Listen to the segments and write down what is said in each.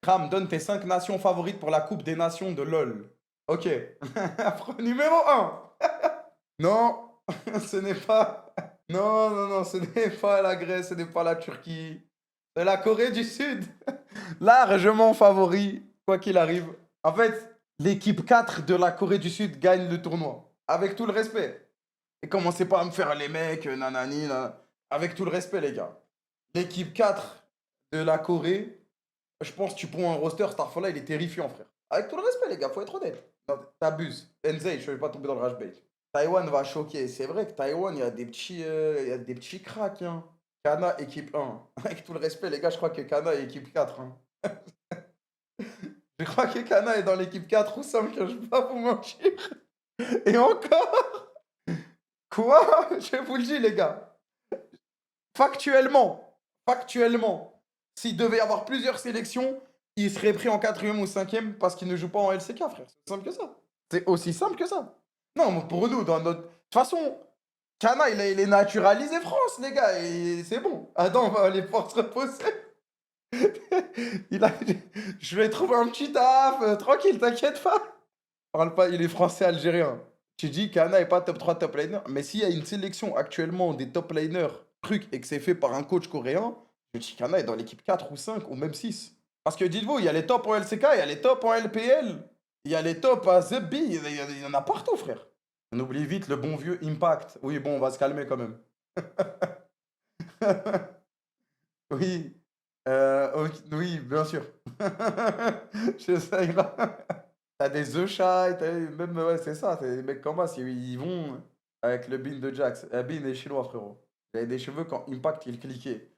Ram, donne tes 5 nations favorites pour la Coupe des Nations de LoL. Ok. Numéro 1. Non, ce n'est pas... Non, non, non, ce n'est pas la Grèce, ce n'est pas la Turquie. C'est la Corée du Sud. Largement favori, quoi qu'il arrive. En fait, l'équipe 4 de la Corée du Sud gagne le tournoi. Avec tout le respect. Et commencez pas à me faire les mecs, nanani, là. Avec tout le respect, les gars. L'équipe 4 de la Corée, je pense que tu prends un roster, cette info-là, il est terrifiant, frère. Avec tout le respect, les gars, faut être honnête. Non, t'abuses. Enzei, je vais pas tomber dans le rage bait. Taïwan va choquer. C'est vrai que Taïwan, il y a des petits cracks, hein. Kana, équipe 1. Avec tout le respect, les gars, je crois que Kana est équipe 4, hein. Je crois que Kana est dans l'équipe 4 ou 5, je peux pas vous mentir. Et encore, quoi? Je vous le dis, les gars. Factuellement, s'il devait y avoir plusieurs sélections, il serait pris en 4e ou 5e parce qu'il ne joue pas en LCK, frère. C'est simple que ça. C'est aussi simple que ça. Non, mais pour nous, dans notre... De toute façon, Kana, il est naturalisé France, les gars, et c'est bon. Adam va aller pouvoir se reposer. Il a... Je vais trouver un petit taf, tranquille, t'inquiète pas. Parle pas, il est français-algérien. Tu dis Kana est pas top 3 top liner, mais s'il y a une sélection actuellement des top liners, truc, et que c'est fait par un coach coréen, je dis Kana est dans l'équipe 4 ou 5 ou même 6. Parce que dites-vous, il y a les tops en LCK, il y a les tops en LPL, il y a les tops à ZB, il y en a partout, frère. On oublie vite le bon vieux Impact. Oui, bon, on va se calmer quand même. Oui, ok, oui, bien sûr. Je sais, t'as des The Shy, même, ouais, c'est ça, c'est des mecs comme moi, ils vont avec le Bean de Jax. Bean est chinois, frérot. Il avait des cheveux quand Impact, il cliquait.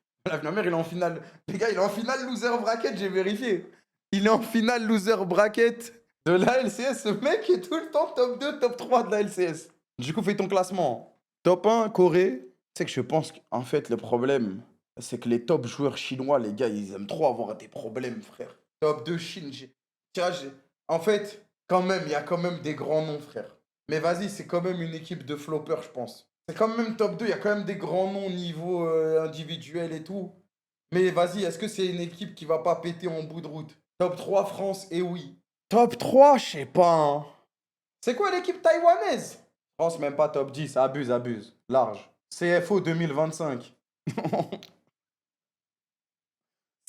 Ma mère, il est en finale. Les gars, il est en finale loser bracket, j'ai vérifié. Il est en finale loser bracket de la LCS. Ce mec est tout le temps top 2, top 3 de la LCS. Du coup, fais ton classement. Top 1, Corée. C'est que je pense qu'en fait, le problème, c'est que les top joueurs chinois, les gars, ils aiment trop avoir des problèmes, frère. Top 2 Chine. Tu vois, en fait, quand même, il y a quand même des grands noms, frère. Mais vas-y, c'est quand même une équipe de floppers, je pense. C'est quand même top 2, il y a quand même des grands noms niveau individuel et tout. Mais vas-y, est-ce que c'est une équipe qui va pas péter en bout de route? Top 3 France, et oui. Top 3, je sais pas, hein. C'est quoi l'équipe taïwanaise? France, même pas top 10, abuse, abuse. Large. CFO 2025.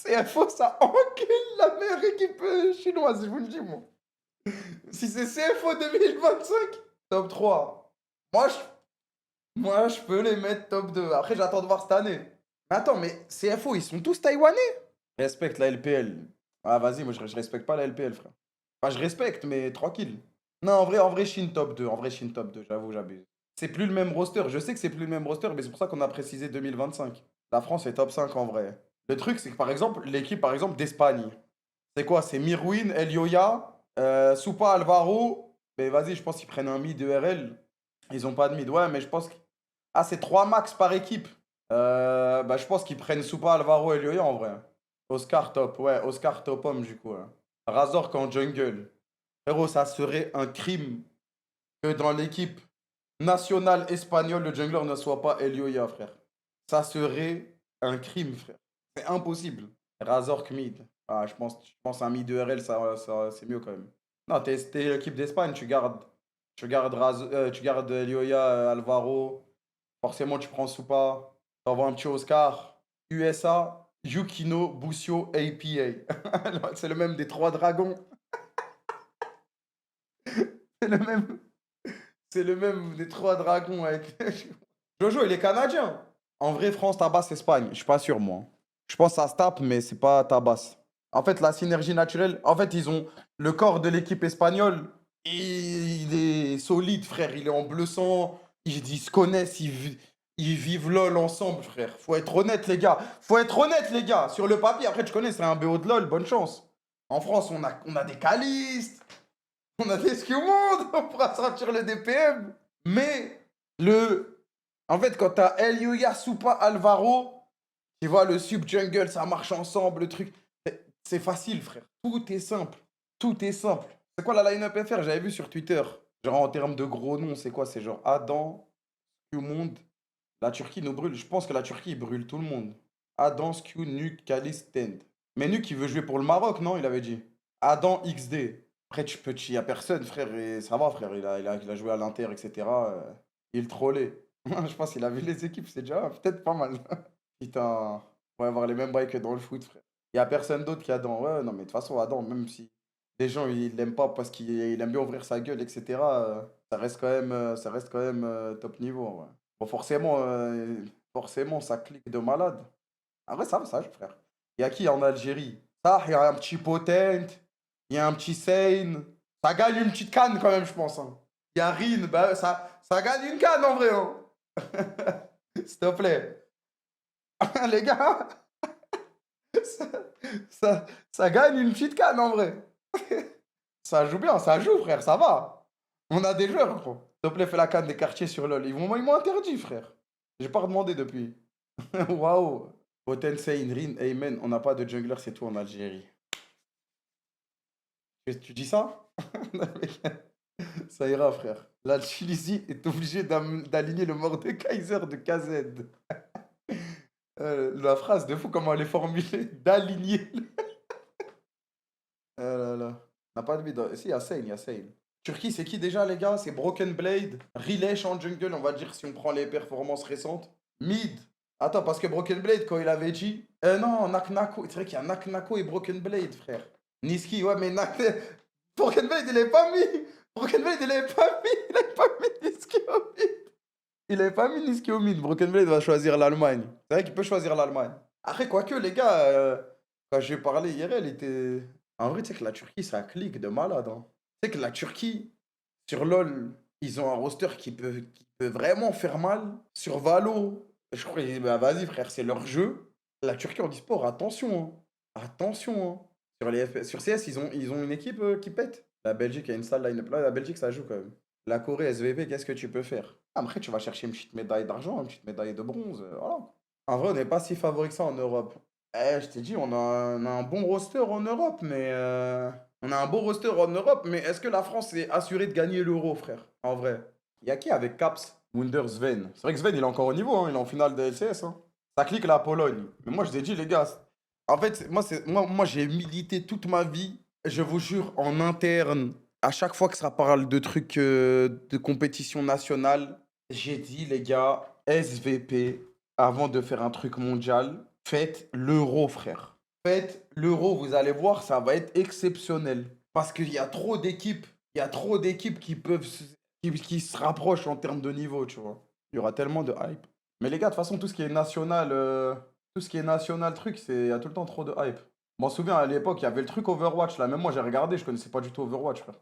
CFO, ça encule la meilleure équipe chinoise, je vous le dis, moi. Si c'est CFO 2025, top 3. Moi, je peux les mettre top 2. Après, j'attends de voir cette année. Mais attends, mais CFO, ils sont tous taïwanais? Respecte la LPL. Ah, vas-y, moi, je respecte pas la LPL, frère. Enfin, je respecte, mais tranquille. Non, en vrai, Chine top 2. En vrai, Chine top 2, j'avoue, j'abuse. C'est plus le même roster. Je sais que c'est plus le même roster, mais c'est pour ça qu'on a précisé 2025. La France est top 5 en vrai. Le truc, c'est que par exemple, l'équipe par exemple d'Espagne, c'est quoi? C'est Mirwin, Elioya, Soupa, Alvaro. Mais vas-y, je pense qu'ils prennent un mid ERL. Ils ont pas de mid. Ouais, mais je pense que. Ah, c'est 3 max par équipe. Bah, je pense qu'ils prennent Soupa, Alvaro, Elioya en vrai. Oscar top, ouais, Oscar top homme du coup. Ouais. Razork en jungle. Frérot, ça serait un crime que dans l'équipe nationale espagnole, le jungler ne soit pas Elioya, frère. Ça serait un crime, frère. C'est impossible. Razork mid. Ah, je pense un mid ERL, c'est mieux quand même. Non, t'es l'équipe d'Espagne, tu gardes Elioya, Alvaro. Forcément, tu prends Soupa. T'envoies un petit Oscar. USA, Yukino, Busio, APA. C'est le même des 3 dragons. C'est le même. C'est le même des 3 dragons avec. Jojo, il est canadien. En vrai, France tabasse Espagne. Je suis pas sûr, moi. Je pense que ça se tape, mais c'est pas tabasse. En fait, la synergie naturelle. En fait, ils ont le corps de l'équipe espagnole. Il est solide, frère. Il est en bleu sang. Ils se connaissent. Ils vivent LOL ensemble, frère. Faut être honnête, les gars. Faut être honnête, les gars. Sur le papier, après, tu connais, c'est un BO de LOL. Bonne chance. En France, on a des calistes. On a des skillmondes. On pourra sortir le DPM. Mais le. En fait, quand t'as Elioya, Soupa, Alvaro, tu vois, le sub-jungle, ça marche ensemble, le truc. C'est facile, frère. Tout est simple. Tout est simple. C'est quoi la line-up FR? J'avais vu sur Twitter. Genre, en termes de gros noms, c'est quoi? C'est genre Adam, Skew Monde. La Turquie nous brûle. Je pense que la Turquie brûle tout le monde. Adam, Skew, Nuke, Kalis, Tend. Menu qui veut jouer pour le Maroc, non? Il avait dit. Adam XD. Après, y a personne, frère, et ça va, frère. Il a joué à l'Inter, etc. Il trollait. Je pense qu'il a vu les équipes, c'est déjà peut-être pas mal. Putain, on va avoir les mêmes bails que dans le foot, frère. Il y a personne d'autre qui Adam. Ouais, non, mais de toute façon, Adam, même si les gens ils l'aiment pas parce qu'il aime bien ouvrir sa gueule, etc., ça reste quand même top niveau. Ouais. Bon, forcément, ça clique de malade. En vrai, ça joue, frère. Il y a qui en Algérie? Ça, il y a un petit Potent, il y a un petit Seine. Ça gagne une petite canne quand même, je pense. Hein. Il y a Rin, bah, ça gagne une canne en vrai. Hein. S'il te plaît. Les gars, ça, ça gagne une petite canne en vrai. Ça joue bien, ça joue, frère, ça va. On a des joueurs, gros. S'il te plaît, fais la canne des quartiers sur LoL. Ils m'ont interdit, frère. J'ai pas redemandé depuis. Waouh. Potensein, Rin, Amen, on n'a pas de jungler, c'est tout en Algérie. Tu dis ça? Ça ira, frère. La Tunisie est obligée d'aligner le Mordekaiser de KZ. La phrase de fou, comment elle est formulée. D'aligner. Oh là là. On n'a pas de mid. Si, il y a Sane, il y a Sane. Turquie, c'est qui déjà, les gars? C'est Broken Blade. Rilesh en jungle, on va dire, si on prend les performances récentes. Mid. Attends, parce que Broken Blade, quand il avait dit. Non, Naknako. C'est vrai qu'il y a Naknako et Broken Blade, frère. Niski, ouais, mais Broken Blade, il est pas mis. Broken Blade, il est pas mis. Il est pas mis Niski au mid. Il est pas mis Niski au mid. Broken Blade va choisir l'Allemagne. C'est vrai qu'il peut choisir l'Allemagne. Après, quoique, les gars, quand j'ai parlé hier, elle était. En vrai, tu sais que la Turquie, ça clique de malade. Hein. Tu sais que la Turquie, sur LoL, ils ont un roster qui peut vraiment faire mal. Sur Valo, je crois, bah vas-y frère, c'est leur jeu. La Turquie en e-sport, attention. Hein. Attention. Hein. Sur CS, ils ont une équipe qui pète. La Belgique a une sale line-up. Là, la Belgique, ça joue quand même. La Corée, SVP, qu'est-ce que tu peux faire? Après, tu vas chercher une petite médaille d'argent, une petite médaille de bronze. Voilà. En vrai, on n'est pas si favori que ça en Europe. Je t'ai dit, on a un bon roster en Europe, mais on a un beau roster en Europe, mais est-ce que la France est assurée de gagner l'Euro, frère? En vrai. Il y a qui avec Caps? Wunder Sven. C'est vrai que Sven, il est encore au niveau, hein, il est en finale de LCS. Hein. Ça clique la Pologne. Mais moi, je t'ai dit, les gars, en fait, moi j'ai milité toute ma vie, je vous jure, en interne. À chaque fois que ça parle de trucs de compétition nationale, j'ai dit, les gars, SVP, avant de faire un truc mondial, faites l'euro, frère. Faites l'euro, vous allez voir, ça va être exceptionnel. Parce qu'il y a trop d'équipes, il y a trop d'équipes qui se rapprochent en termes de niveau, tu vois. Il y aura tellement de hype. Mais les gars, de toute façon, tout ce qui est national truc, il y a tout le temps trop de hype. Je m'en souviens, à l'époque, il y avait le truc Overwatch, là. Même moi, j'ai regardé, je connaissais pas du tout Overwatch, frère.